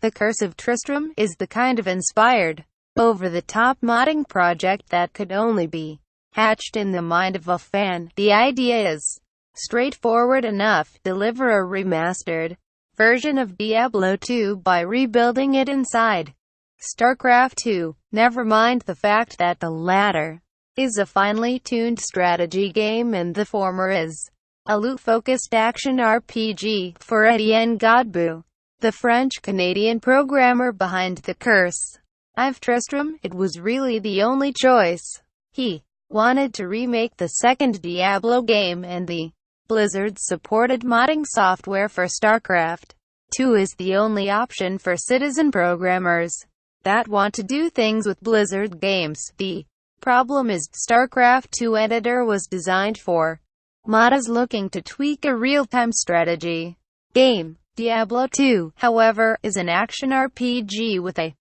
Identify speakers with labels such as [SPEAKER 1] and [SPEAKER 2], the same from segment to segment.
[SPEAKER 1] The Curse of Tristram is the kind of inspired, over-the-top modding project that could only be hatched in the mind of a fan. The idea is straightforward enough: deliver a remastered version of Diablo II by rebuilding it inside StarCraft II. Never mind the fact that the latter is a finely tuned strategy game and the former is a loot-focused action RPG. For Etienne Godbout, the French-Canadian programmer behind The Curse of Tristram, it was really the only choice. He wanted to remake the second Diablo game, and the Blizzard-supported modding software for StarCraft II is the only option for citizen programmers that want to do things with Blizzard games. The problem is, StarCraft II editor was designed for modders looking to tweak a real-time strategy game. Diablo II, however, is an action RPG with a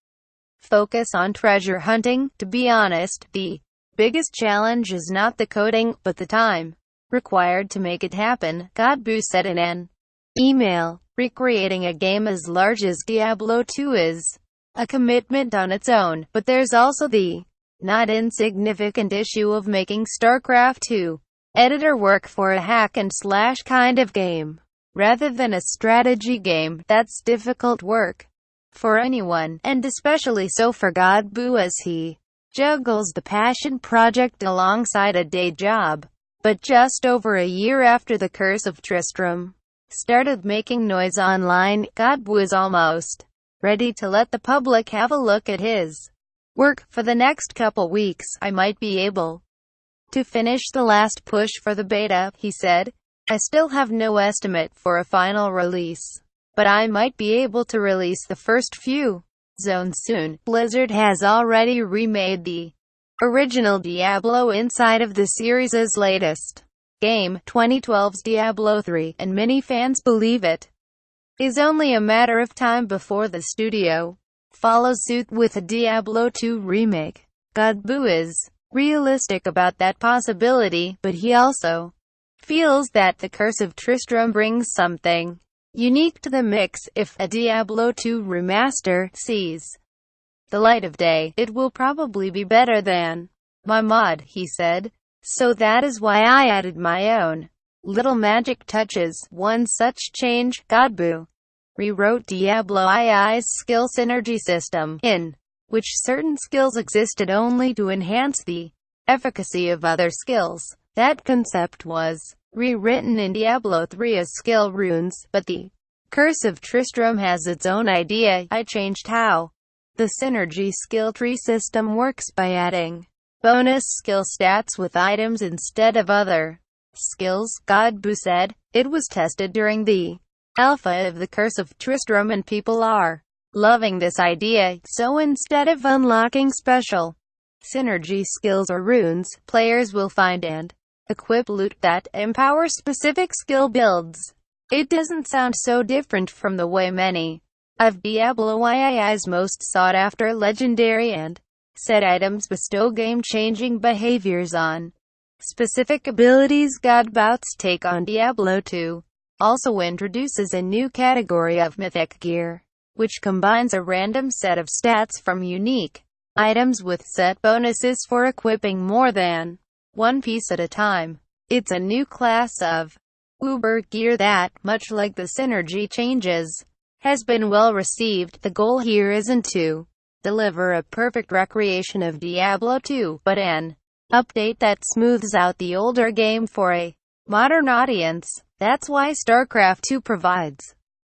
[SPEAKER 1] focus on treasure hunting. To be honest, the biggest challenge is not the coding, but the time required to make it happen, Godbout said in an email. Recreating a game as large as Diablo II is a commitment on its own, but there's also the not insignificant issue of making StarCraft II editor work for a hack-and-slash kind of game, rather than a strategy game. That's difficult work for anyone, and especially so for Godbout as he juggles the passion project alongside a day job. But just over a year after The Curse of Tristram started making noise online, Godbout is almost ready to let the public have a look at his work. For the next couple weeks, I might be able to finish the last push for the beta, he said. I still have no estimate for a final release, but I might be able to release the first few zones soon. Blizzard has already remade the original Diablo inside of the series' latest game, 2012's Diablo III, and many fans believe it is only a matter of time before the studio follows suit with a Diablo II remake. Godbout is realistic about that possibility, but he also feels that The Curse of Tristram brings something unique to the mix. If a Diablo II remaster sees the light of day, it will probably be better than my mod, he said. So that is why I added my own little magic touches. One such change, Godbout rewrote Diablo II's skill synergy system, in which certain skills existed only to enhance the efficacy of other skills. That concept was rewritten in Diablo III as skill runes, but The Curse of Tristram has its own idea. I changed how the synergy skill tree system works by adding bonus skill stats with items instead of other skills, Godbout said. It was tested during the alpha of The Curse of Tristram and people are loving this idea. So instead of unlocking special synergy skills or runes, players will find and equip loot that empower specific skill builds. It doesn't sound so different from the way many of Diablo II's most sought-after legendary and set items bestow game-changing behaviors on specific abilities. Godbout's take on Diablo II also introduces a new category of mythic gear, which combines a random set of stats from unique items with set bonuses for equipping more than one piece at a time. It's a new class of uber gear that, much like the synergy changes, has been well received. The goal here isn't to deliver a perfect recreation of Diablo II, but an update that smooths out the older game for a modern audience. That's why StarCraft II provides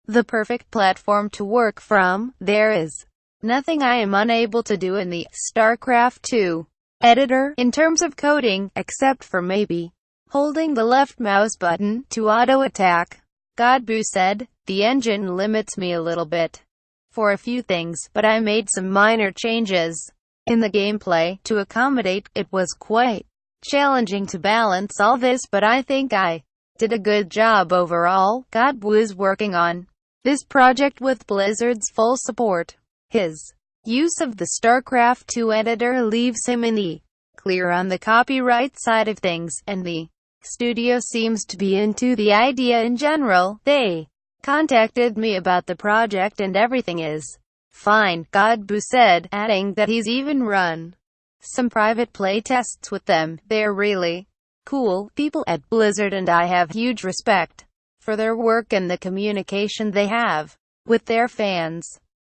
[SPEAKER 1] the perfect platform to work from. There is nothing I am unable to do in the StarCraft II editor in terms of coding, except for maybe holding the left mouse button to auto-attack, Godbout said. The engine limits me a little bit for a few things, but I made some minor changes in the gameplay to accommodate. It was quite challenging to balance all this, but I think I did a good job overall. Godbout is working on this project with Blizzard's full support. His use of the StarCraft II editor leaves him in the clear on the copyright side of things, and the studio seems to be into the idea in general. They contacted me about the project and everything is fine, Godbout said, adding that he's even run some private play tests with them. They're really cool people at Blizzard and I have huge respect for their work and the communication they have with their fans.